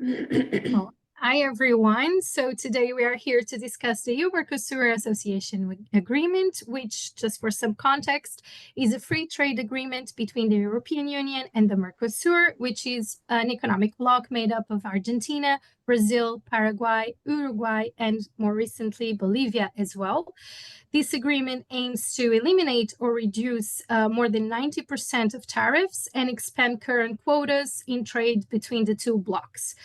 Well, hi everyone. So today we are here to discuss the EU-Mercosul Association Agreement, which, just for some context, is a free trade agreement between the European Union and the Mercosur, which is an economic bloc made up of Argentina, Brazil, Paraguay, Uruguay, and more recently Bolivia as well. This agreement aims to eliminate or reduce more than 90% of tariffs and expand current quotas in trade between the two blocs.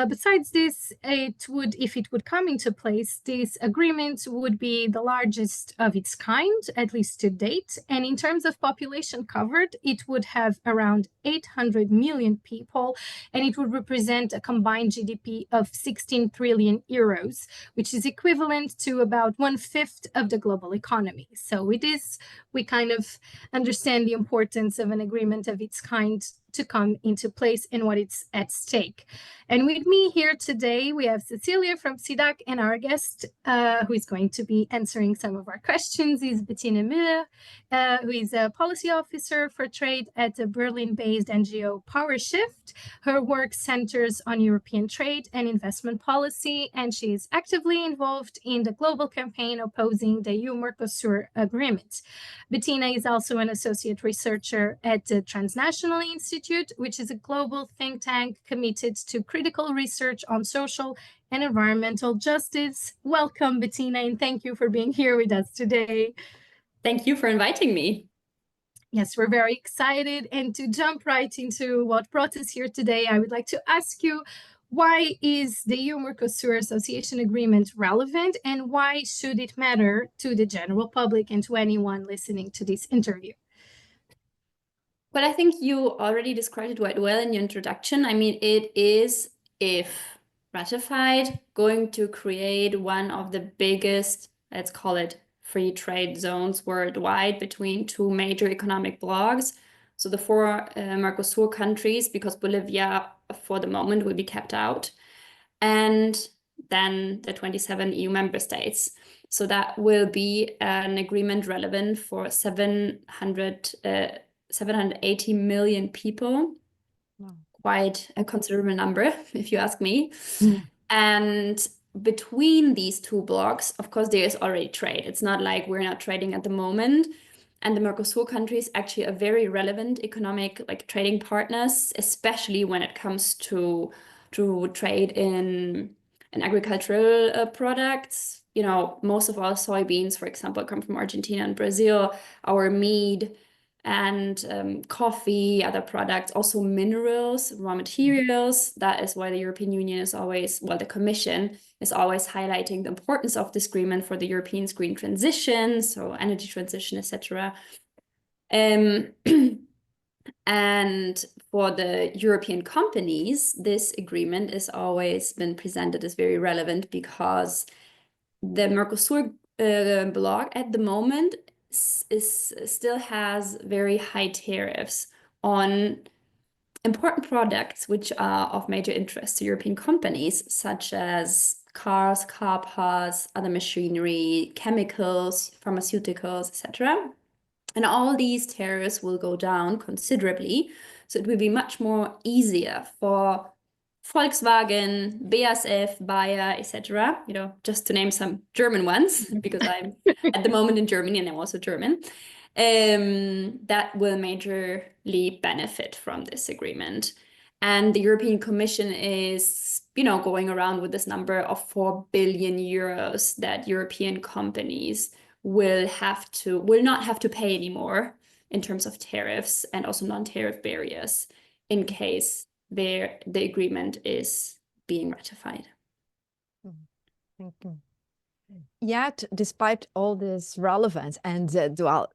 Besides this, if it would come into place, this agreement would be the largest of its kind, at least to date. And in terms of population covered, it would have around 800 million people, and it would represent a combined GDP of 16 trillion euros, which is equivalent to about 1/5 of the global economy. So with this, we kind of understand the importance of an agreement of its kind to come into place and what it's at stake. And with me here today, we have Cecilia from SIDAC, and our guest, who is going to be answering some of our questions, is Bettina Müller, who is a policy officer for trade at the Berlin-based NGO PowerShift. Her work centers on European trade and investment policy, and she is actively involved in the global campaign opposing the EU-Mercosul agreement. Bettina is also an associate researcher at the Transnational Institute, which is a global think tank committed to critical research on social and environmental justice. Welcome, Bettina, and thank you for being here with us today. Thank you for inviting me. Yes, we're very excited. And to jump right into what brought us here today, I would like to ask you, why is the EU-Mercosul Association Agreement relevant, and why should it matter to the general public and to anyone listening to this interview? Well, I think you already described it quite well in your introduction. I mean, it is, if ratified, going to create one of the biggest, let's call it, free trade zones worldwide between two major economic blocs. So the four Mercosur countries, because Bolivia for the moment will be kept out, and then the 27 EU member states. So that will be an agreement relevant for 780 million people. Wow. Quite a considerable number, if you ask me. And between these two blocks, of course, there is already trade. It's not like we're not trading at the moment. And the Mercosur countries actually are very relevant economic, trading partners, especially when it comes to trade in agricultural products. You know, most of our soybeans, for example, come from Argentina and Brazil. Our meat and coffee, other products, also minerals, raw materials. That is why the European Union is always, well, the Commission is always highlighting the importance of this agreement for the European green transition, so energy transition, etc. And for the European companies, this agreement has always been presented as very relevant because the Mercosur bloc at the moment still has very high tariffs on important products which are of major interest to European companies, such as cars, car parts, other machinery, chemicals, pharmaceuticals, etc. And all these tariffs will go down considerably. So it will be much more easier for Volkswagen, BASF, Bayer, etc., you know, just to name some German ones, because I'm at the moment in Germany and I'm also German, that will majorly benefit from this agreement. And the European Commission is, you know, going around with this number of 4 billion euros that European companies will not have to pay anymore in terms of tariffs and also non-tariff barriers in case the agreement is being ratified. Thank you. Yet, despite all this relevance and the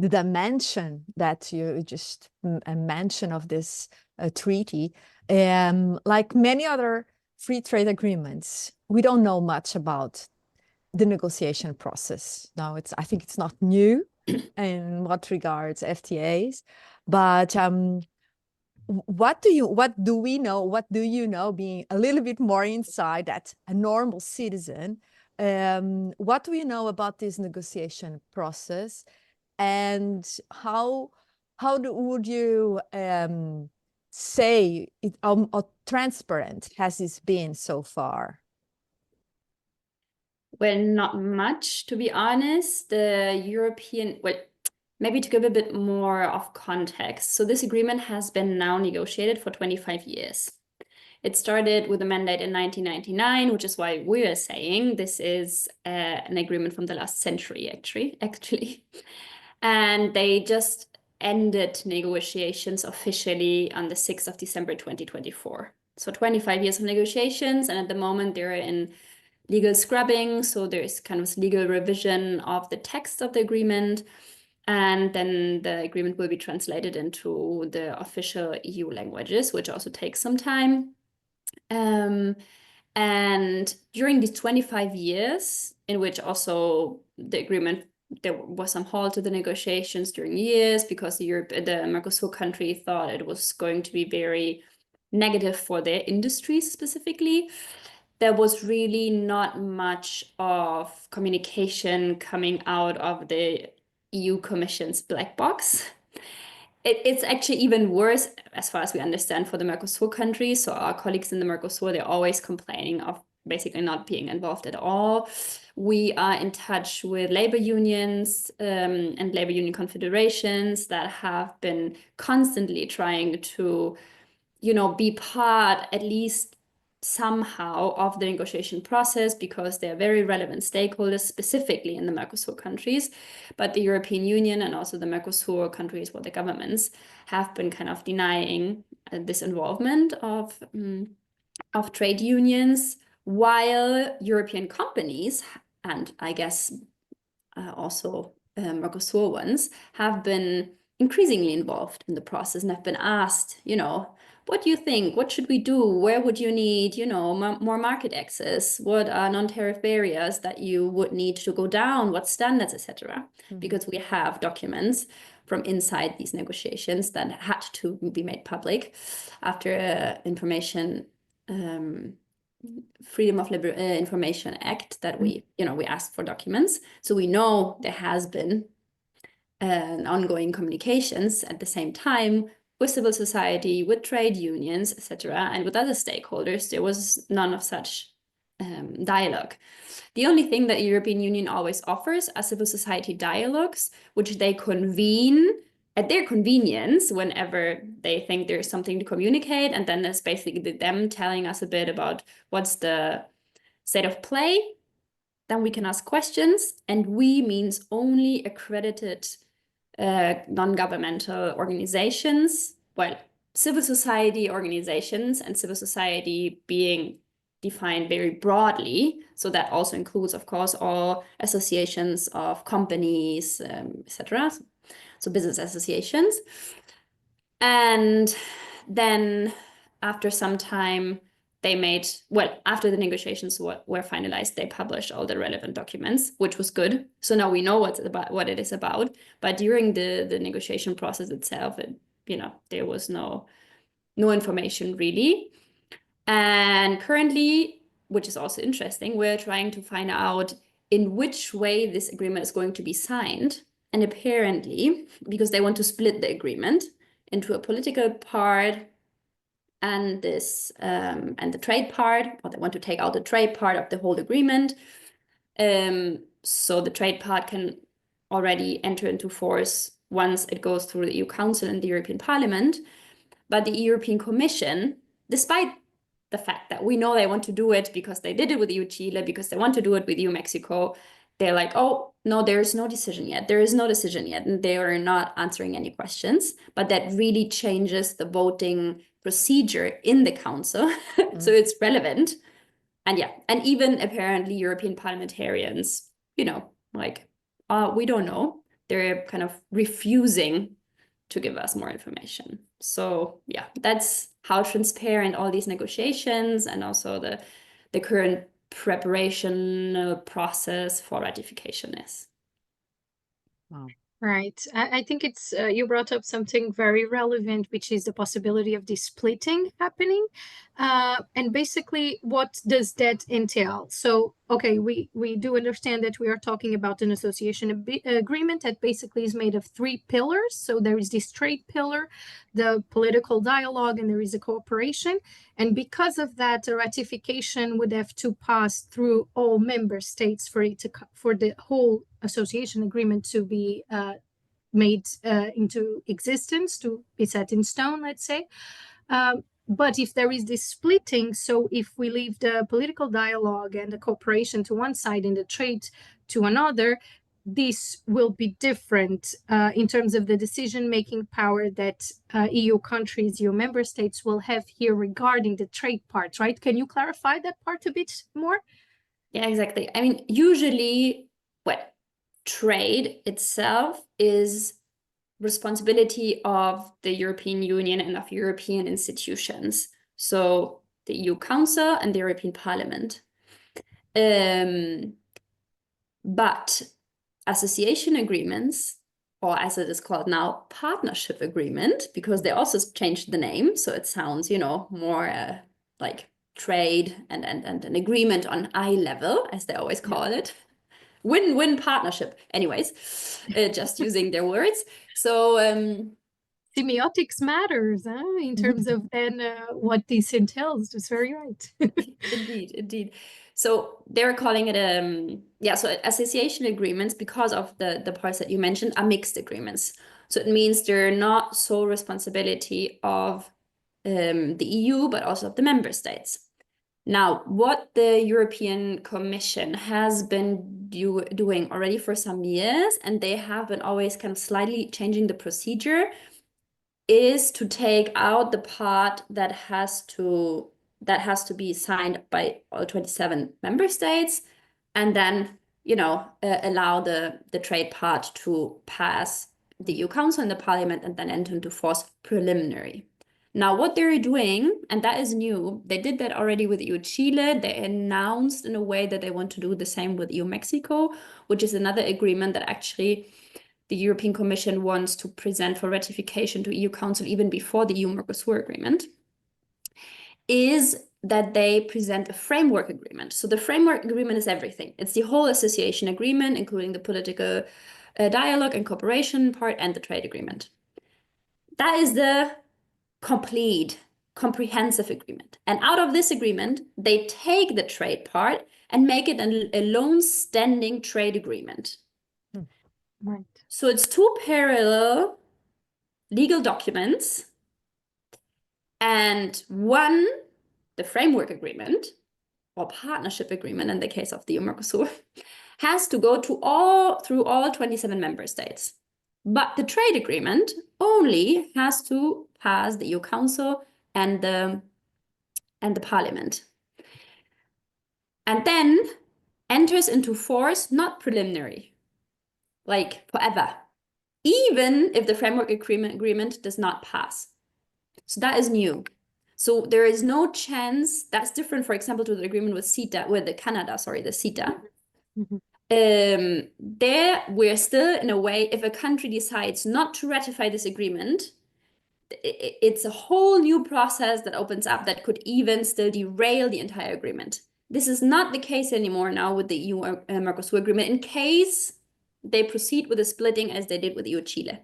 dimension that you just mentioned of this treaty, like many other free trade agreements, we don't know much about the negotiation process. Now, I think it's not new in what regards FTAs, but what do you know, being a little bit more inside that a normal citizen, what do you know about this negotiation process, and how would you say it how transparent has this been so far? Well, not much, to be honest. The European, well, maybe to give a bit more of context. So this agreement has been now negotiated for 25 years. It started with a mandate in 1999, which is why we're saying this is an agreement from the last century, actually. And they just ended negotiations officially on the 6th of December 2024. So 25 years of negotiations, and at the moment they're in legal scrubbing, so there's kind of legal revision of the text of the agreement, and then the agreement will be translated into the official EU languages, which also takes some time. And during these 25 years, in which also the agreement, there was some halt to the negotiations during years because the Mercosur country thought it was going to be very negative for their industries specifically. There was really not much of communication coming out of the EU Commission's black box. It's actually even worse, as far as we understand, for the Mercosur countries. So our colleagues in the Mercosur, they're always complaining of basically not being involved at all. We are in touch with labor unions and labor union confederations that have been constantly trying to, be part, at least somehow, of the negotiation process, because they're very relevant stakeholders, specifically in the Mercosur countries. But the European Union and also the Mercosur countries, the governments, have been kind of denying this involvement of trade unions, while European companies, and I guess also Mercosur ones, have been increasingly involved in the process and have been asked, what do you think? What should we do? Where would you need, more market access? What are non-tariff barriers that you would need to go down? What standards, etc.? Because we have documents from inside these negotiations that had to be made public after information Freedom of Information Act that we asked for documents. So we know there has been ongoing communications at the same time with civil society, with trade unions, etc., and with other stakeholders. There was none of such dialogue. The only thing that the European Union always offers are civil society dialogues, which they convene at their convenience whenever they think there's something to communicate. And then there's basically them telling us a bit about what's the state of play. Then we can ask questions, and we means only accredited non-governmental organizations, civil society organizations, and civil society being defined very broadly. So that also includes, of course, all associations of companies, etc. So business associations. And then after some time, after the negotiations were finalized, they published all the relevant documents, which was good. So now we know what it is about. But during the negotiation process itself, there was no information really. And currently, which is also interesting, we're trying to find out in which way this agreement is going to be signed. And apparently, because they want to split the agreement into a political part and and the trade part, or they want to take out the trade part of the whole agreement. So the trade part can already enter into force once it goes through the EU Council and the European Parliament. But the European Commission, despite the fact that we know they want to do it because they did it with EU-Chile, because they want to do it with EU-Mexico, they're like, oh, no, there's no decision yet. There is no decision yet. And they are not answering any questions. But that really changes the voting procedure in the Council. So it's relevant. And and even apparently European parliamentarians, we don't know. They're kind of refusing to give us more information. So that's how transparent all these negotiations and also the current preparation process for ratification is. Wow. Right. I think it's you brought up something very relevant, which is the possibility of this splitting happening. And basically, what does that entail? So okay, we do understand that we are talking about an association agreement that basically is made of 3 pillars. So there is this trade pillar, the political dialogue, and there is a cooperation. And because of that, a ratification would have to pass through all member states for it to for the whole association agreement to be made into existence, to be set in stone, let's say. But if there is this splitting, so if we leave the political dialogue and the cooperation to one side and the trade to another, this will be different in terms of the decision-making power that EU countries, EU member states will have here regarding the trade part, right? Can you clarify that part a bit more? Yeah, exactly. I mean, usually, well, trade itself is responsibility of the European Union and of European institutions. So the EU Council and the European Parliament. But association agreements, or as it is called now, partnership agreement, because they also changed the name. So it sounds, you know, more like trade and an agreement on eye level, as they always call it. Win-win partnership. Anyways, just using their words. So semiotics matters in terms of then what this entails. That's very right. Indeed. So they're calling it so association agreements, because of the parts that you mentioned, are mixed agreements. So it means they're not sole responsibility of the EU, but also of the member states. Now, what the European Commission has been doing already for some years, and they have been always kind of slightly changing the procedure, is to take out the part that has to be signed by all 27 member states, and then, you know, allow the trade part to pass the EU Council and the Parliament and then enter into force preliminary. Now, what they're doing, and that is new, they did that already with EU-Chile. They announced in a way that they want to do the same with EU-Mexico, which is another agreement that actually the European Commission wants to present for ratification to EU Council even before the EU-Mercosul agreement, is that they present a framework agreement. So the framework agreement is everything. It's the whole association agreement, including the political dialogue and cooperation part and the trade agreement. That is the complete, comprehensive agreement. And out of this agreement, they take the trade part and make it a lone-standing trade agreement. Right. So it's 2 parallel legal documents, and one, the framework agreement or partnership agreement in the case of the EU-Mercosul, has to go through all 27 member states. But the trade agreement only has to pass the EU Council and the Parliament. And then enters into force, not preliminary, like forever, even if the framework agreement does not pass. So that is new. So there is no chance, that's different, for example, to the agreement with CETA, with the CETA. There we're still, in a way, if a country decides not to ratify this agreement, it's a whole new process that opens up that could even still derail the entire agreement. This is not the case anymore now with the EU-Mercosul agreement, in case they proceed with the splitting as they did with EU-Chile.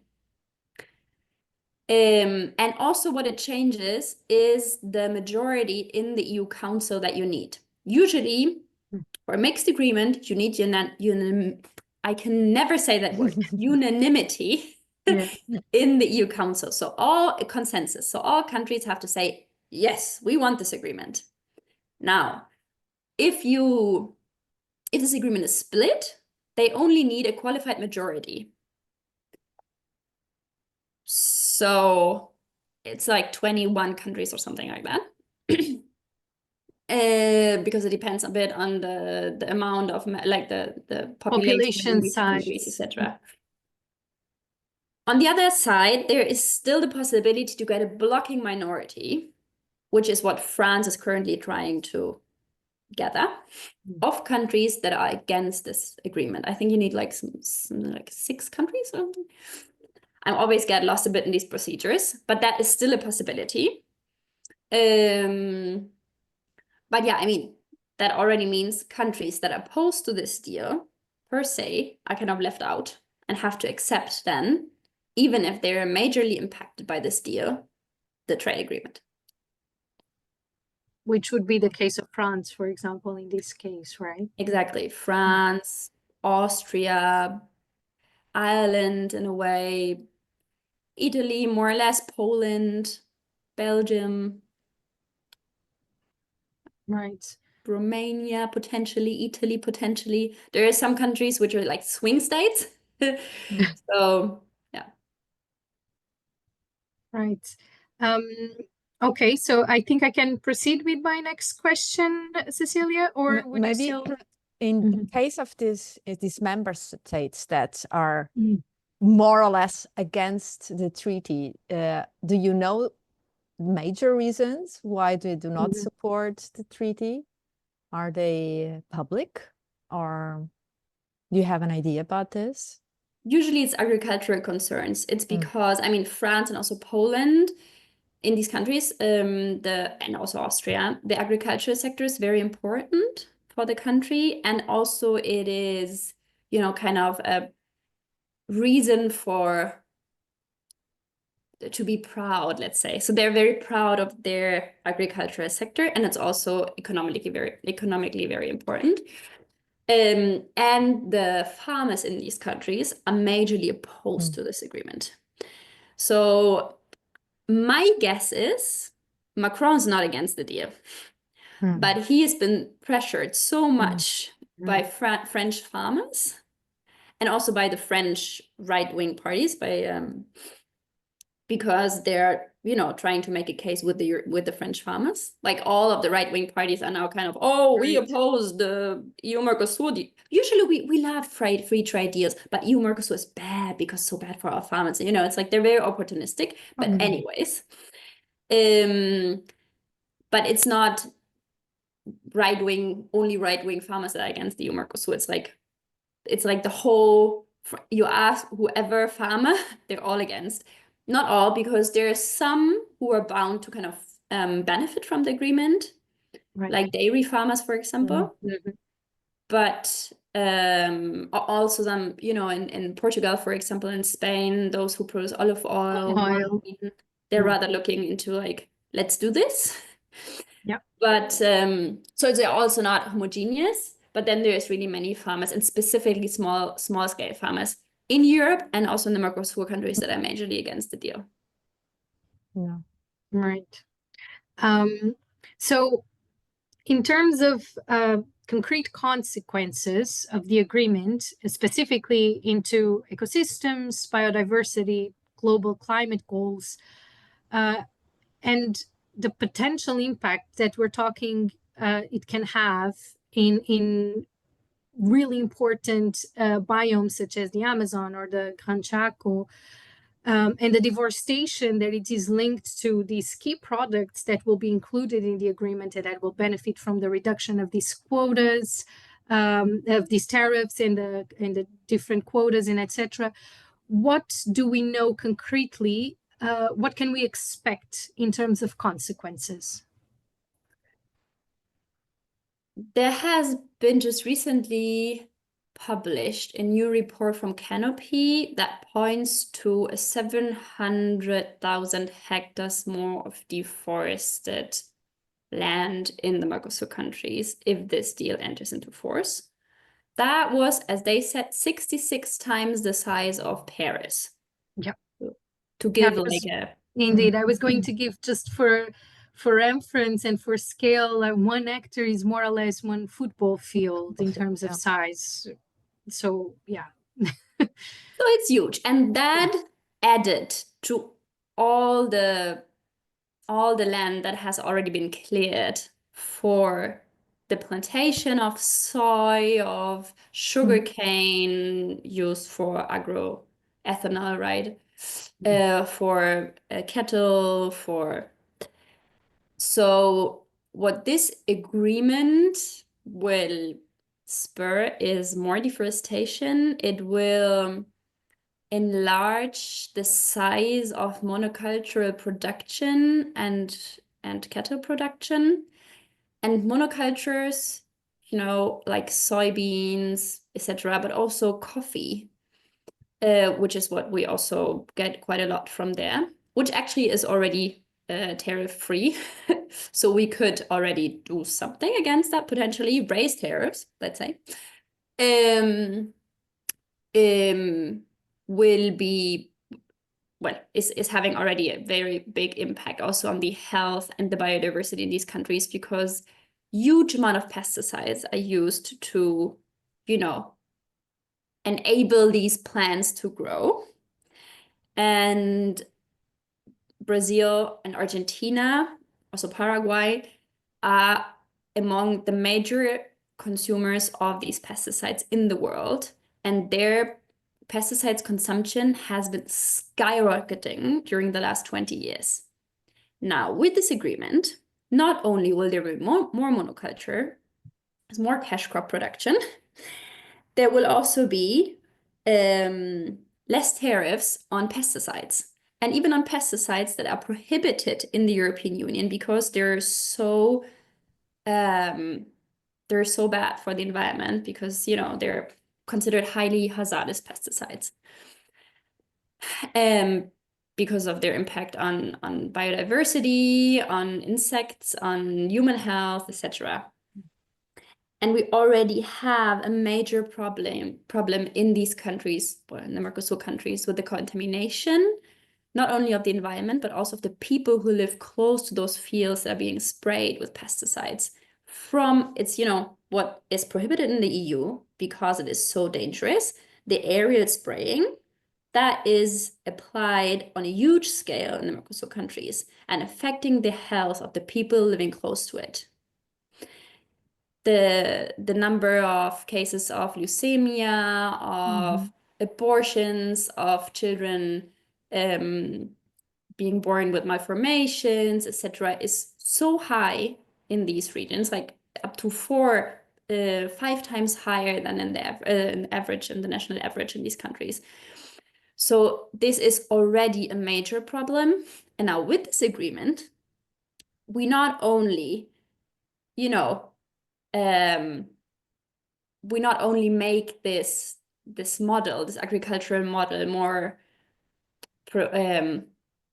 And also what it changes is the majority in the EU Council that you need. Usually, for a mixed agreement, you need I can never say that word, unanimity in the EU Council. So all consensus. So all countries have to say, yes, we want this agreement. Now, if this agreement is split, they only need a qualified majority. So it's like 21 countries or something like that. Because it depends a bit on the amount of like the population size, etc. On the other side, there is still the possibility to get a blocking minority, which is what France is currently trying to gather, of countries that are against this agreement. I think you need like like 6 countries or something. I always get lost a bit in these procedures, but that is still a possibility. But yeah, I mean, that already means countries that are opposed to this deal, per se, are kind of left out and have to accept then, even if they're majorly impacted by this deal, the trade agreement. Which would be the case of France, for example, in this case, right? Exactly. France, Austria, Ireland in a way, Italy, more or less, Poland, Belgium, Right. Romania, potentially, Italy, potentially. There are some countries which are like swing states. So, yeah. Right. Okay, so I think I can proceed with my next question, Cecilia, or would you Maybe still... in case of these member states that are Mm. more or less against the treaty, do you know major reasons why they do not support the treaty? Are they public, or do you have an idea about this? Usually it's agricultural concerns. It's because, I mean, France and also Poland, in these countries, and also Austria, the agricultural sector is very important for the country. And also it is, you know, kind of a reason to be proud, let's say. So they're very proud of their agricultural sector, and it's also economically very important. And the farmers in these countries are majorly opposed to this agreement. So my guess is Macron's not against the deal, but he has been pressured so much by French farmers and also by the French right-wing parties, because they're, you know, trying to make a case with the French farmers. Like all of the right-wing parties are now kind of, oh, we oppose the EU-Mercosul deal. Usually we love free trade deals, but EU-Mercosul is bad because it's so bad for our farmers. You know, it's like they're very opportunistic. But anyways, but it's not only right-wing farmers that are against the EU-Mercosul. It's like the whole, you ask whoever farmer, they're all against. Not all, because there are some who are bound to kind of benefit from the agreement, like dairy farmers, for example. But also some, you know, in Portugal, for example, in Spain, those who produce olive oil, wine, they're rather looking into like, let's do this. Yeah. But so they're also not homogeneous. But then there's really many farmers, and specifically small scale farmers in Europe and also in the Mercosur countries that are majorly against the deal. Yeah. Right. So in terms of concrete consequences of the agreement, specifically into ecosystems, biodiversity, global climate goals, and the potential impact that we're talking it can have in really important biomes such as the Amazon or the Gran Chaco, and the deforestation that it is linked to these key products that will be included in the agreement and that will benefit from the reduction of these quotas, of these tariffs and the different quotas and etc. What do we know concretely? What can we expect in terms of consequences? There has been just recently published a new report from Canopy that points to 700,000 hectares more of deforested land in the Mercosur countries if this deal enters into force. That was, as they said, 66 times the size of Paris. Yep. To give like a... Indeed, I was going to give just for reference and for scale, 1 hectare is more or less 1 football field in terms of size. So yeah. So it's huge. And that added to all the land that has already been cleared for the plantation of soy, of sugarcane used for agroethanol, right? For cattle, so what this agreement will spur is more deforestation. It will enlarge the size of monocultural production and cattle production. And monocultures you know, like soybeans, etc., but also coffee, which is what we also get quite a lot from there, which actually is already tariff-free. So we could already do something against that, potentially raise tariffs, let's say. Will be, well, is having already a very big impact also on the health and the biodiversity in these countries, because huge amount of pesticides are used to, you know, enable these plants to grow. And Brazil and Argentina, also Paraguay, are among the major consumers of these pesticides in the world. And their pesticides consumption has been skyrocketing during the last 20 years. Now, with this agreement, not only will there be more monoculture, more cash crop production, there will also be less tariffs on pesticides, and even on pesticides that are prohibited in the European Union because they're so bad for the environment, because, you know, they're considered highly hazardous pesticides, because of their impact on biodiversity, on insects, on human health, etc. And we already have a major problem in these countries, well, in the Mercosur countries, with the contamination, not only of the environment, but also of the people who live close to those fields that are being sprayed with pesticides. From it's, you know, what is prohibited in the EU because it is so dangerous, the aerial spraying that is applied on a huge scale in the Mercosur countries and affecting the health of the people living close to it. The number of cases of leukemia, of abortions, of children being born with malformations, etc., is so high in these regions, like up to 5 times higher than in the average, in the national average in these countries. So this is already a major problem. And now with this agreement, we not only, you know, we not only make this model, this agricultural model, more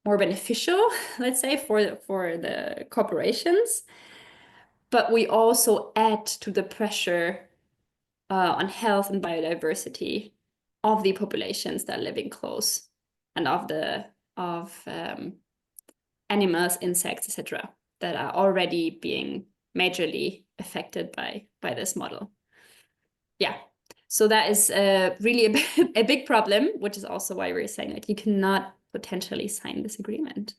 beneficial, let's say, for the corporations, but we also add to the pressure on health and biodiversity of the populations that are living close, and of animals, insects, etc., that are already being majorly affected by this model. Yeah, so that is really a big problem, which is also why we're saying that you cannot potentially sign this agreement.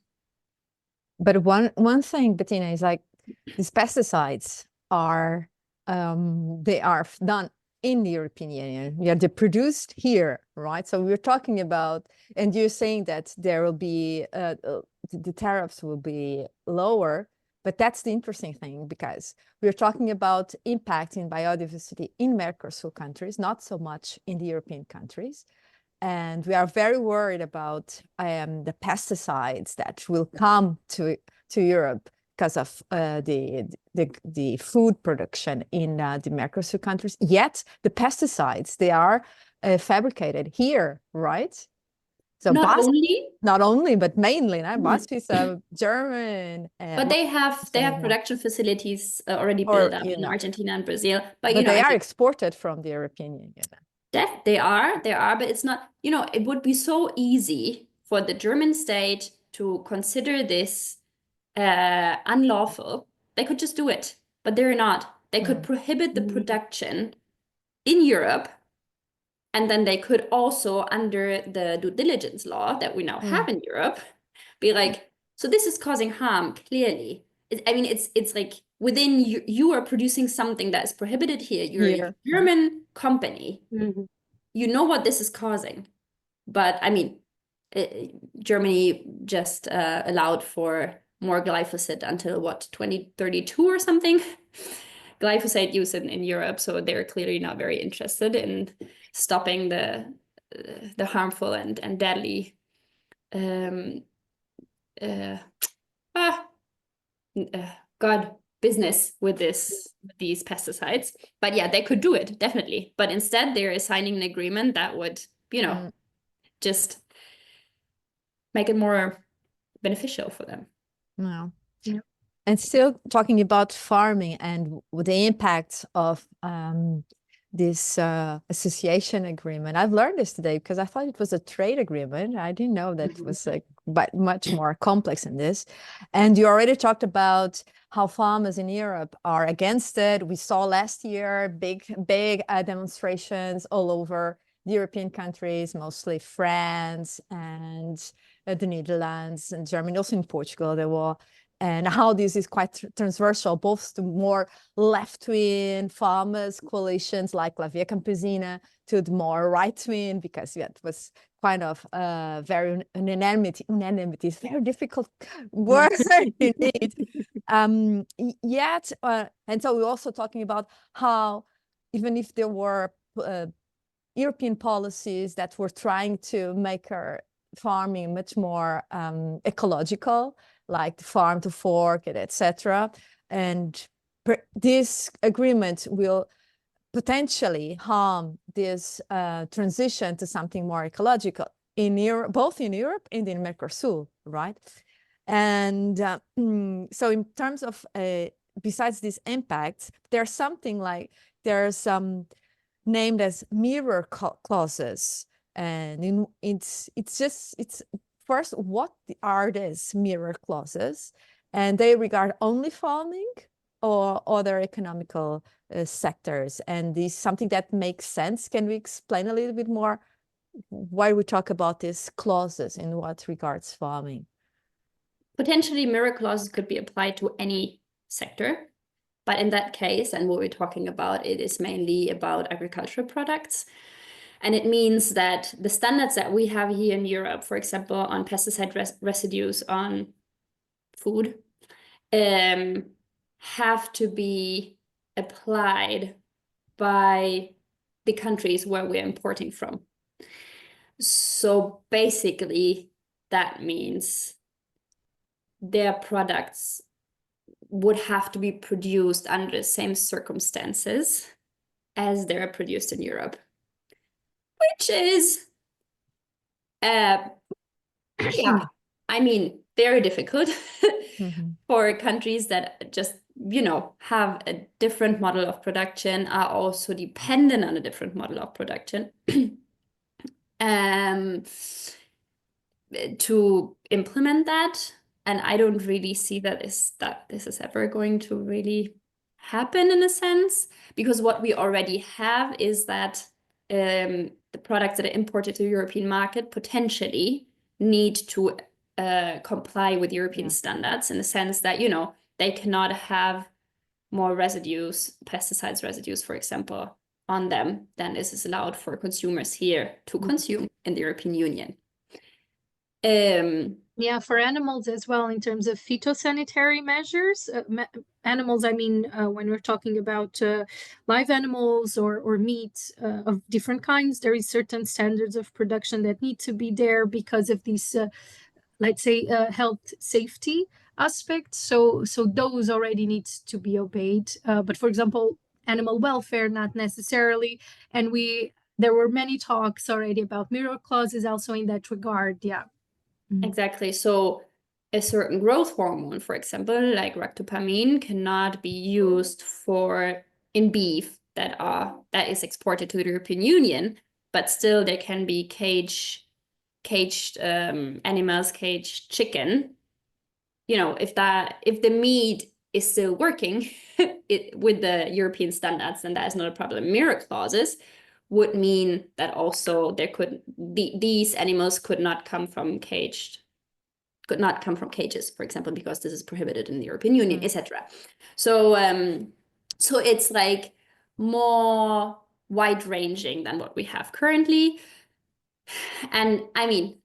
But one thing, Bettina, is like these pesticides are they are done in the European Union. Yeah, they're produced here, right? So we're talking about, and you're saying that there will be the tariffs will be lower. But that's the interesting thing, because we're talking about impact in biodiversity in Mercosur countries, not so much in the European countries. And we are very worried about the pesticides that will come to Europe because of the food production in the Mercosur countries. Yet the pesticides, they are fabricated here, right? So not only, but mainly. Must be some German. But they have production facilities already built up in Argentina and Brazil. But you know, they are exported from the European Union. They are, but it's not, you know, it would be so easy for the German state to consider this unlawful. They could just do it, but they're not. They could prohibit the production in Europe, and then they could also, under the due diligence law that we now have in Europe, be like, so this is causing harm, clearly. I mean, it's like within you are producing something that is prohibited here. You're a German company. You know what this is causing. But I mean, Germany just allowed for more glyphosate until what, 2032 or something? Glyphosate use in Europe, so they're clearly not very interested in stopping the harmful and deadly God, business with these pesticides. But yeah, they could do it, definitely. But instead, they're signing an agreement that would, just make it more beneficial for them. Wow. Yeah. And still talking about farming and the impact of this association agreement. I've learned this today because I thought it was a trade agreement. I didn't know that it was but much more complex than this. And you already talked about how farmers in Europe are against it. We saw last year big demonstrations all over the European countries, mostly France and the Netherlands and Germany, also in Portugal there were. And how this is quite transversal, both to more left-wing farmers coalitions like La Via Campesina to the more right-wing, because it was kind of very unanimity. Unanimity is a very difficult word indeed. And so we're also talking about how even if there were European policies that were trying to make our farming much more ecological, like the farm to fork, etc. And this agreement will potentially harm this transition to something more ecological in Europe, both in Europe and in Mercosul, right? And so in terms of, besides this impact, there's something like, there's named as mirror clauses. And it's first, what are these mirror clauses? And they regard only farming or other economical sectors? And this is something that makes sense. Can we explain a little bit more why we talk about these clauses in what regards farming? Potentially, mirror clauses could be applied to any sector. But in that case, and what we're talking about, it is mainly about agricultural products. And it means that the standards that we have here in Europe, for example, on pesticide residues on food, have to be applied by the countries where we're importing from. So basically, that means their products would have to be produced under the same circumstances as they're produced in Europe. Which is, yeah, I mean, very difficult for countries that just, have a different model of production, are also dependent on a different model of production to implement that. And I don't really see that this is ever going to really happen in a sense, because what we already have is that the products that are imported to the European market potentially need to comply with European standards, in the sense that, they cannot have more residues, pesticides residues, for example, on them than is allowed for consumers here to consume in the European Union. Yeah, for animals as well, in terms of phytosanitary measures, animals, I mean, when we're talking about live animals or meat of different kinds, there is certain standards of production that need to be there because of these, let's say, health safety aspects. So those already need to be obeyed. But for example, animal welfare, not necessarily. And there were many talks already about mirror clauses also in that regard. Yeah. Exactly. So a certain growth hormone, for example, like ractopamine, cannot be used in beef that is exported to the European Union, but still there can be caged animals, caged chicken. If the meat is still working with the European standards, then that is not a problem. Mirror clauses would mean that also these animals could not come from cages, for example, because this is prohibited in the European Union, etc. So it's like more wide-ranging than what we have currently. And I mean,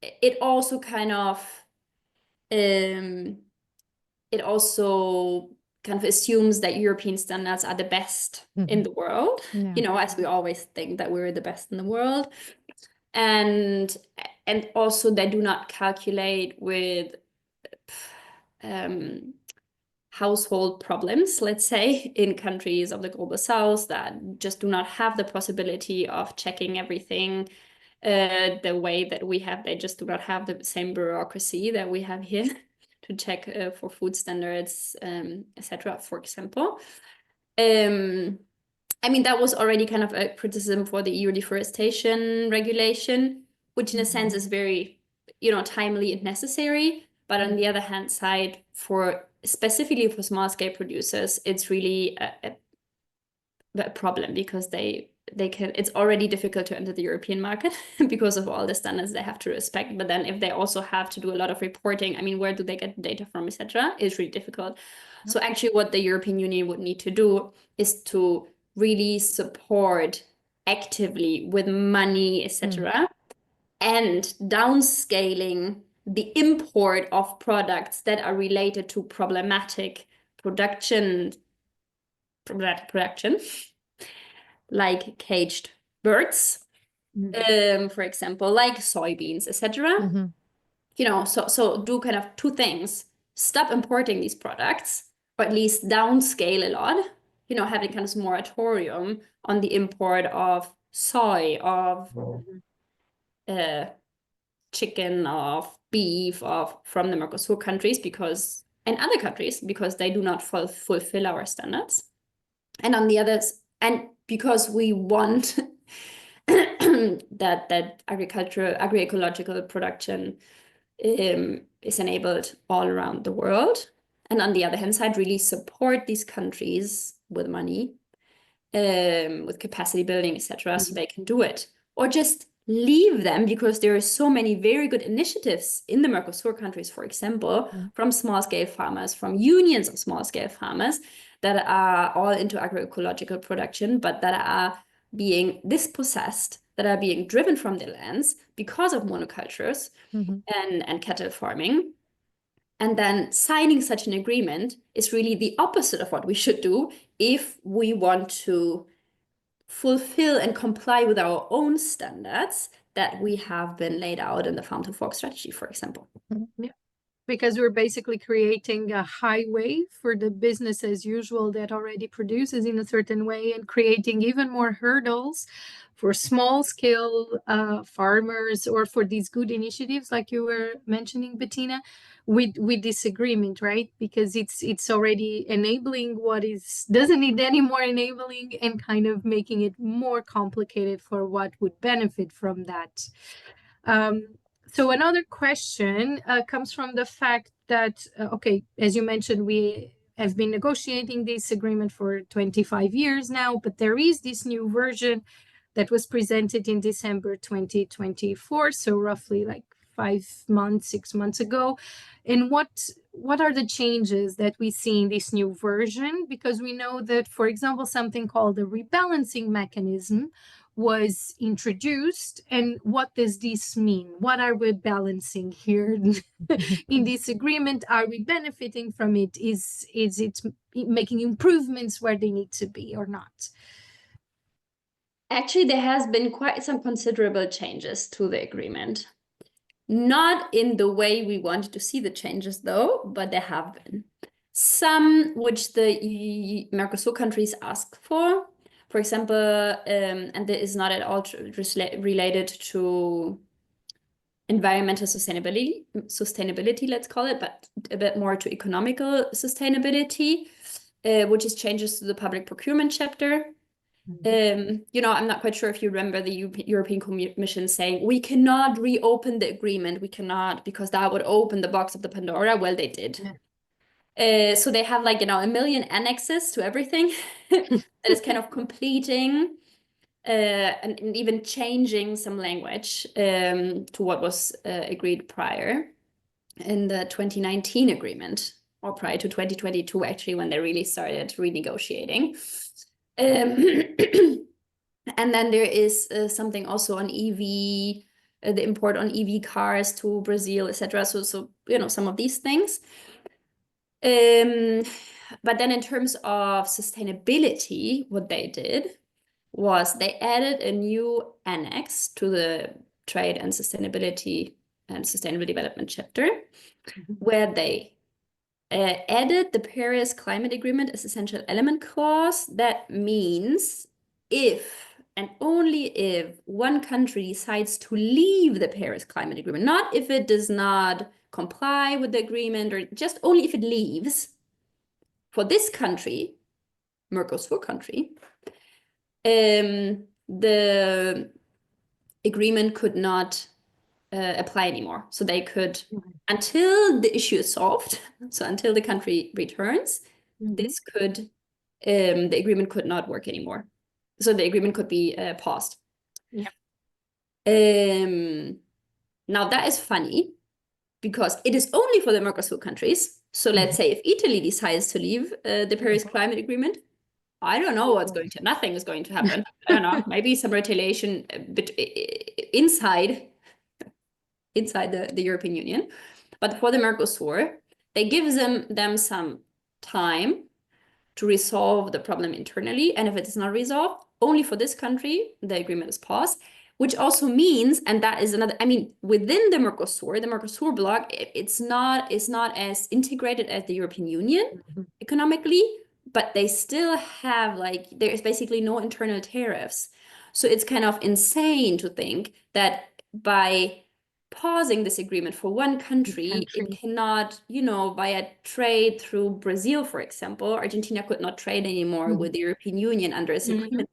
it also kind of assumes that European standards are the best in the world, as we always think that we're the best in the world. And also they do not calculate with household problems, let's say, in countries of the global south that just do not have the possibility of checking everything the way that we have. They just do not have the same bureaucracy that we have here to check for food standards, etc., for example. I mean, that was already kind of a criticism for the EU deforestation regulation, which in a sense is very, timely and necessary. But on the other hand side, specifically for small scale producers, it's really a problem, because it's already difficult to enter the European market because of all the standards they have to respect. But then if they also have to do a lot of reporting, I mean, where do they get the data from, etc., is really difficult. So actually what the European Union would need to do is to really support actively with money, etc., and downscaling the import of products that are related to problematic production, like caged birds, for example, like soybeans, etc. So do kind of two things: stop importing these products, or at least downscale a lot, having kind of moratorium on the import of soy, of chicken, of beef, from the Mercosur countries, and other countries, because they do not fulfill our standards. And on the others, and because we want that agroecological production is enabled all around the world. And on the other hand side, really support these countries with money, with capacity building, etc., so they can do it. Or just leave them, because there are so many very good initiatives in the Mercosur countries, for example, from small-scale farmers, from unions of small-scale farmers that are all into agroecological production, but that are being dispossessed, that are being driven from their lands because of monocultures and cattle farming. And then signing such an agreement is really the opposite of what we should do if we want to fulfill and comply with our own standards that we have been laid out in the Farm to Fork strategy, for example. Yeah, because we're basically creating a highway for the business as usual that already produces in a certain way, and creating even more hurdles for small scale farmers, or for these good initiatives like you were mentioning, Bettina, with this agreement, right? Because it's already enabling what doesn't need any more enabling, and kind of making it more complicated for what would benefit from that. So another question comes from the fact that, okay, as you mentioned, we have been negotiating this agreement for 25 years now, but there is this new version that was presented in December 2024, so roughly like 6 months ago. And what are the changes that we see in this new version? Because we know that, for example, something called the rebalancing mechanism was introduced. And what does this mean? What are we balancing here in this agreement? Are we benefiting from it? Is it making improvements where they need to be or not? Actually, there has been quite some considerable changes to the agreement. Not in the way we wanted to see the changes, though, but there have been some which the Mercosur countries ask for. For example, and that is not at all related to environmental sustainability, let's call it, but a bit more to economical sustainability, which is changes to the public procurement chapter. I'm not quite sure if you remember the European Commission saying, we cannot reopen the agreement, we cannot, because that would open the box of the Pandora. Well, they did. So they have like, 1 million annexes to everything that is kind of completing and even changing some language to what was agreed prior in the 2019 agreement, or prior to 2022, actually, when they really started renegotiating. And then there is something also on EV, the import on EV cars to Brazil, etc. So some of these things. But then in terms of sustainability, what they did was they added a new annex to the Trade and Sustainability and Sustainable Development chapter, where they added the Paris Climate Agreement as essential element clause. That means if and only if one country decides to leave the Paris Climate Agreement, not if it does not comply with the agreement, or just only if it leaves, for this country, Mercosur country, the agreement could not apply anymore. So they could, until the issue is solved, so until the country returns, this could, the agreement could not work anymore. So the agreement could be paused. Yeah. Now that is funny because it is only for the Mercosur countries. So let's say if Italy decides to leave the Paris Climate Agreement, I don't know what's going to, nothing is going to happen. I don't know, maybe some retaliation inside the European Union. But for the Mercosur, they give them some time to resolve the problem internally. And if it is not resolved, only for this country, the agreement is paused, which also means, and that is another, I mean, within the Mercosur bloc, it's not as integrated as the European Union economically, but they still have, like, there is basically no internal tariffs. So it's kind of insane to think that by pausing this agreement for one country, it cannot, you know, via trade through Brazil, for example, Argentina could not trade anymore with the European Union under this agreement.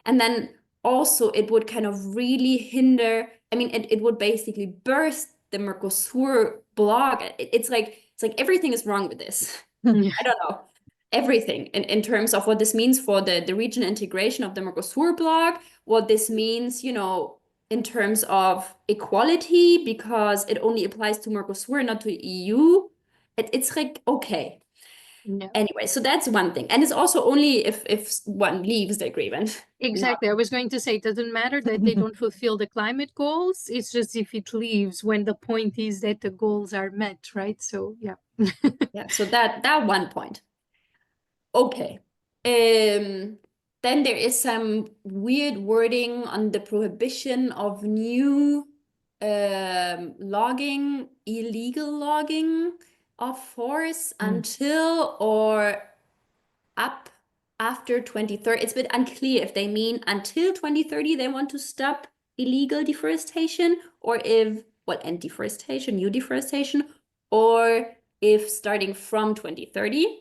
And then also it would kind of really hinder, I mean, it would basically burst the Mercosur bloc. It's like everything is wrong with this. I don't know. Everything in terms of what this means for the regional integration of the Mercosur bloc, what this means, you know, in terms of equality, because it only applies to Mercosur, not to EU. It's like, okay. No. Anyway, so that's one thing. And it's also only if one leaves the agreement. Exactly. I was going to say, it doesn't matter that they don't fulfill the climate goals. It's just if it leaves when the point is that the goals are met, right? So, yeah. Yeah, so that one point. Okay. Then there is some weird wording on the prohibition of new logging, illegal logging of forest until or up after 2030. It's a bit unclear if they mean until 2030 they want to stop illegal deforestation, or if, and deforestation, new deforestation, or if starting from 2030.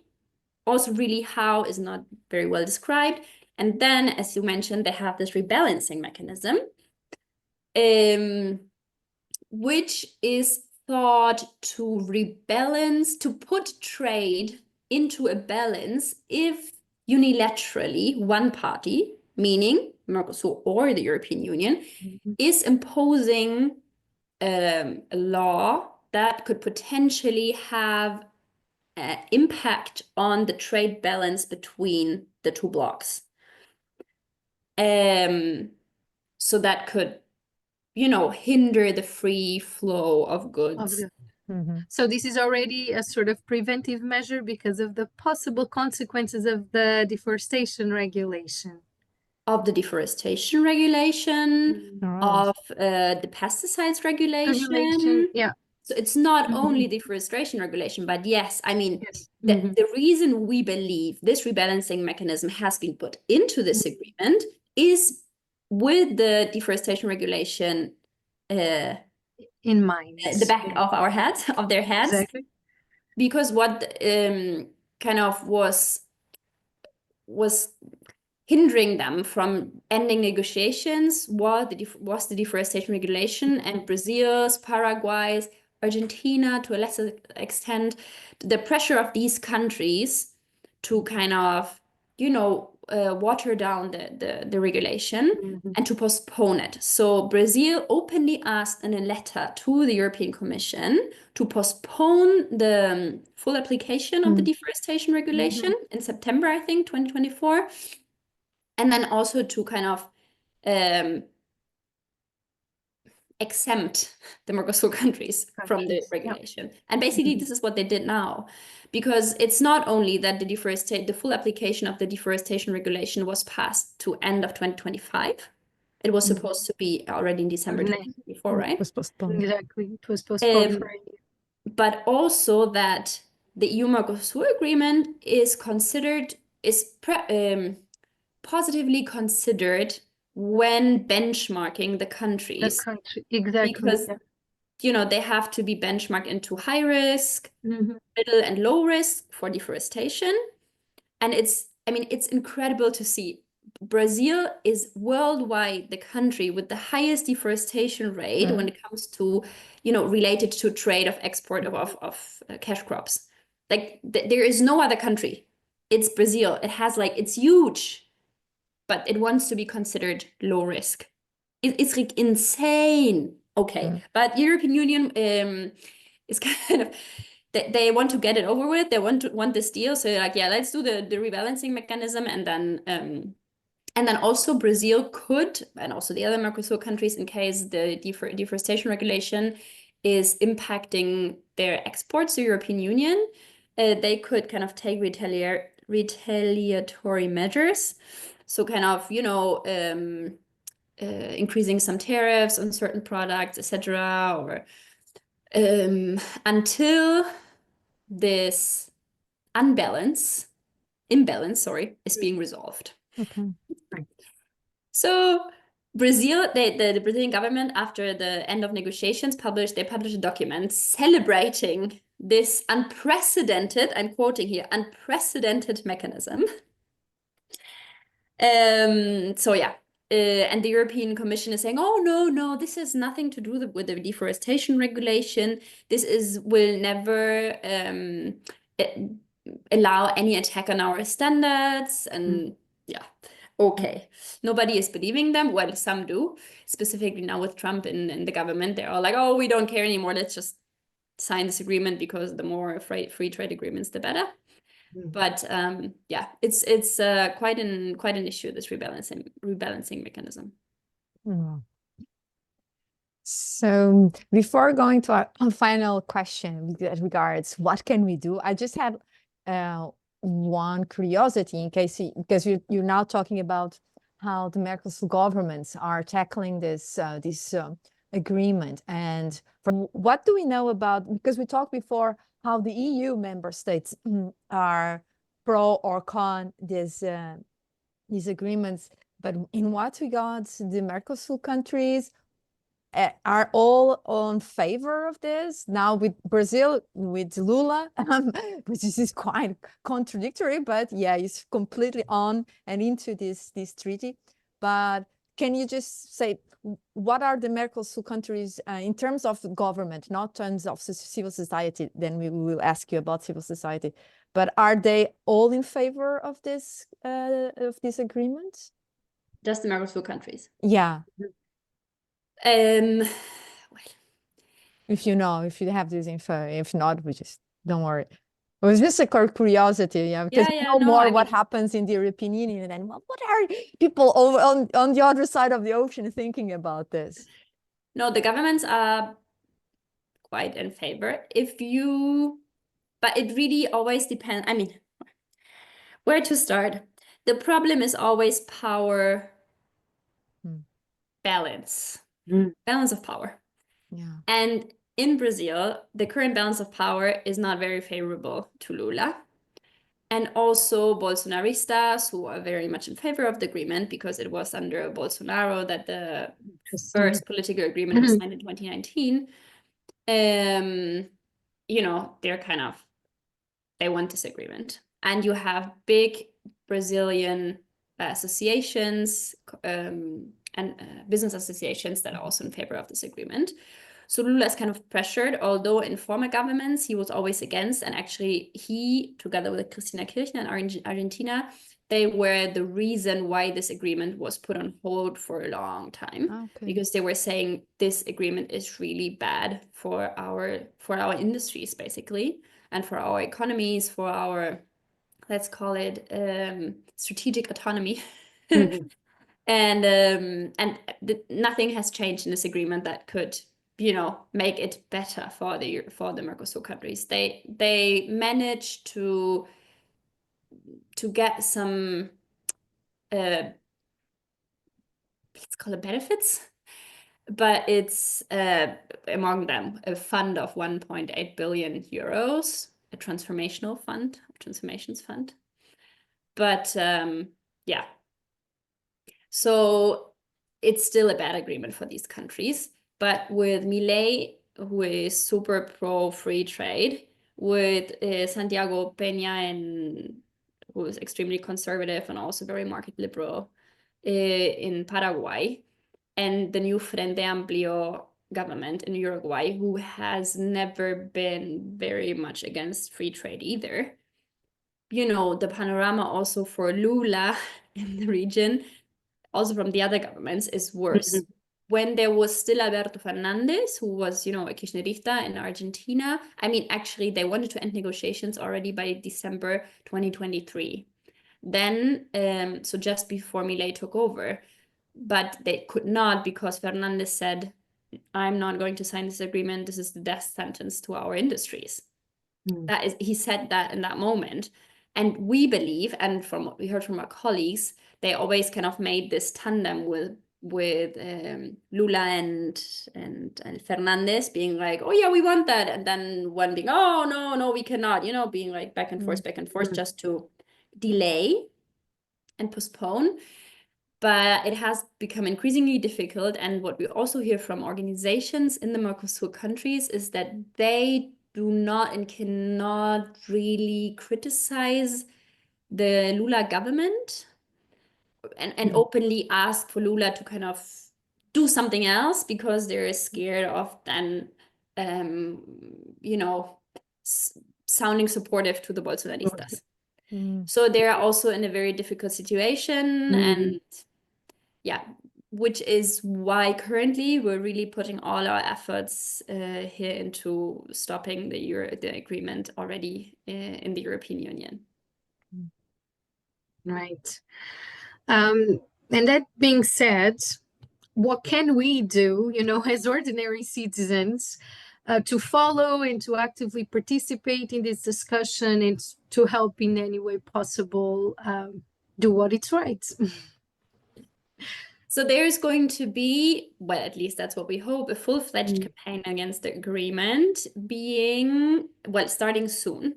Also, really how is not very well described. And then, as you mentioned, they have this rebalancing mechanism, which is thought to rebalance, to put trade into a balance if unilaterally one party, meaning Mercosur or the European Union, is imposing a law that could potentially have impact on the trade balance between the two blocs. So that could, you know, hinder the free flow of goods. So this is already a sort of preventive measure because of the possible consequences of the deforestation regulation. Of the deforestation regulation, of the pesticides regulation. Yeah. So it's not only deforestation regulation, but yes, I mean, the reason we believe this rebalancing mechanism has been put into this agreement is with the deforestation regulation in mind, the back of our heads, of their heads. Exactly. Because what kind of was hindering them from ending negotiations was the deforestation regulation, and Brazil's, Paraguay's, Argentina, to a lesser extent, the pressure of these countries to kind of, you know, water down the regulation and to postpone it. So Brazil openly asked in a letter to the European Commission to postpone the full application of the deforestation regulation in September, I think, 2024. And then also to kind of exempt the Mercosur countries from the regulation. And basically this is what they did now, because it's not only that the full application of the deforestation regulation was passed to end of 2025. It was supposed to be already in December 2024, right? It was postponed. Exactly. It was postponed for a year. But also that the EU-Mercosul agreement is positively considered when benchmarking the countries, exactly. because they have to be benchmarked into high risk, middle and low risk for deforestation. And it's incredible to see. Brazil is worldwide the country with the highest deforestation rate when it comes to, related to trade of export of cash crops. Like there is no other country. It's Brazil. It has it's huge, but it wants to be considered low risk. It's like insane. Okay, but European Union is kind of, they want to get it over with. They want this deal. So they're like, yeah, let's do the rebalancing mechanism, and then also Brazil could, and also the other Mercosur countries, in case the deforestation regulation is impacting their exports to European Union, they could kind of take retaliatory measures. So kind of, increasing some tariffs on certain products, etc., or until this imbalance, is being resolved. Okay. So Brazil, the Brazilian government, after the end of negotiations, published a document celebrating this unprecedented, I'm quoting here, unprecedented mechanism. So yeah, and the European Commission is saying, oh, no, this has nothing to do with the deforestation regulation. This will never allow any attack on our standards. And yeah, okay. Nobody is believing them. Well, some do, specifically now with Trump in the government. They're all like, oh, we don't care anymore. Let's just sign this agreement, because the more free trade agreements, the better. But yeah, it's quite an issue, this rebalancing mechanism. So before going to our final question that regards what can we do, I just had one curiosity, in case because you're now talking about how the Mercosul governments are tackling this agreement, and what do we know about, because we talked before how the EU member states are pro or con these agreements, but in what regards the Mercosul countries are all on favor of this? Now with Brazil, with Lula, which is quite contradictory, but yeah, he's completely on and into this treaty. But can you just say, what are the Mercosul countries in terms of government, not in terms of civil society? Then we will ask you about civil society. But are they all in favor of this agreement? Just the Mercosur countries? Yeah. Well, if you have this info, if not, we just don't worry. It was just a curiosity, yeah, because what happens in the European Union, and then what are people over on the other side of the ocean thinking about this? No, the governments are quite in favor. But it really always depends. I mean, where to start? The problem is always power balance. Balance of power. Yeah. And in Brazil, the current balance of power is not very favorable to Lula. And also Bolsonaristas, who are very much in favor of the agreement, because it was under Bolsonaro that the first political agreement was signed in 2019. They want this agreement. And you have big Brazilian associations and business associations that are also in favor of this agreement. So Lula is kind of pressured, although in former governments he was always against. And actually he, together with Cristina Kirchner in Argentina, they were the reason why this agreement was put on hold for a long time. Okay. Because they were saying this agreement is really bad for our industries, basically, and for our economies, for our, let's call it strategic autonomy. And nothing has changed in this agreement that could, make it better for the Mercosur countries. They managed to get some let's call it benefits, but it's among them a fund of 1.8 billion euros a transformational fund, transformations fund. But yeah, so it's still a bad agreement for these countries. But with Milei, who is super pro free trade, with Santiago Peña, and who is extremely conservative and also very market liberal in Paraguay, and the new Frente Amplio government in Uruguay, who has never been very much against free trade either. You know, the panorama also for Lula in the region, also from the other governments, is worse. When there was still Alberto Fernandez, who was, you know, a Kirchnerista in Argentina, I mean, actually, they wanted to end negotiations already by December 2023. Then, so just before Milei took over, but they could not because Fernandez said, I'm not going to sign this agreement. This is the death sentence to our industries. That is, he said that in that moment. And we believe, and from what we heard from our colleagues, they always kind of made this tandem with Lula and Fernandez being like, oh yeah, we want that, and then one being, oh no, we cannot, you know, being like back and forth just to delay and postpone. But it has become increasingly difficult, and what we also hear from organizations in the Mercosur countries is that they do not and cannot really criticize the Lula government and openly ask for Lula to kind of do something else because they're scared of then, you know, sounding supportive to the Bolsonaristas. So they're also in a very difficult situation, and yeah, which is why currently we're really putting all our efforts here into stopping the agreement already in the European Union. Right. And that being said, what can we do, you know, as ordinary citizens to follow and to actively participate in this discussion and to help in any way possible do what is right? So there's going to be, well, at least that's what we hope, a full-fledged campaign against the agreement being, well, starting soon.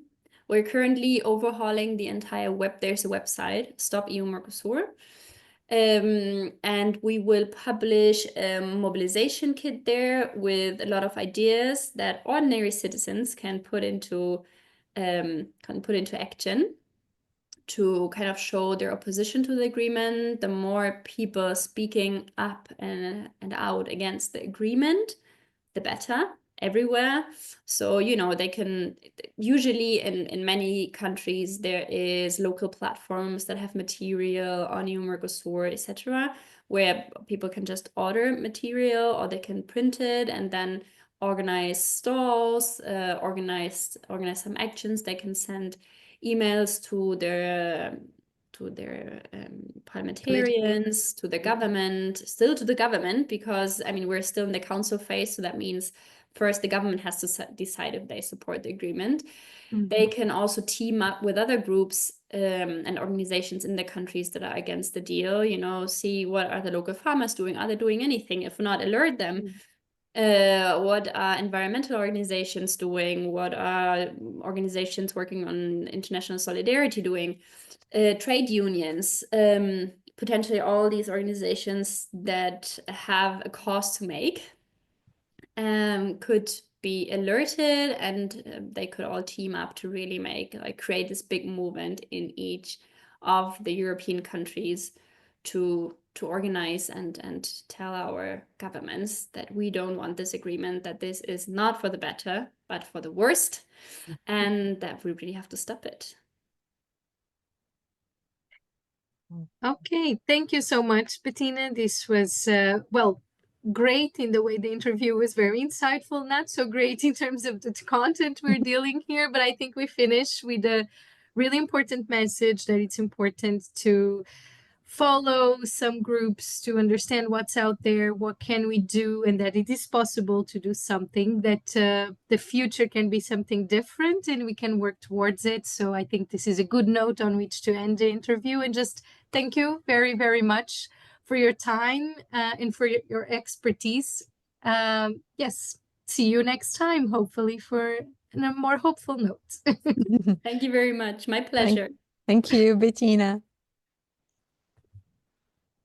We're currently overhauling the entire web. There's a website, Stop EU-Mercosul. And we will publish a mobilization kit there with a lot of ideas that ordinary citizens can put into action to kind of show their opposition to the agreement. The more people speaking up and out against the agreement, the better everywhere. So, you know, they can, usually in many countries, there is local platforms that have material on EU-Mercosur, etc., where people can just order material or they can print it and then organize stalls, organize some actions. They can send emails to their parliamentarians, to the government, still to the government, because I mean we're still in the council phase, so that means first the government has to decide if they support the agreement. They can also team up with other groups and organizations in the countries that are against the deal, you know, see what are the local farmers doing, are they doing anything, if not alert them. What are environmental organizations doing? What are organizations working on international solidarity doing? Trade unions, potentially all these organizations that have a cause to make could be alerted, and they could all team up to really create this big movement in each of the European countries to organize and tell our governments that we don't want this agreement, that this is not for the better, but for the worst, and that we really have to stop it. Okay, thank you so much, Bettina. This was, well, great in the way the interview was very insightful, not so great in terms of the content we're dealing here, but I think we finished with a really important message that it's important to follow some groups to understand what's out there, what can we do, and that it is possible to do something, that the future can be something different and we can work towards it. So I think this is a good note on which to end the interview, and just thank you very, very much for your time and for your expertise. Yes, see you next time, hopefully for on a more hopeful note. Thank you very much. My pleasure. Thank you, Bettina.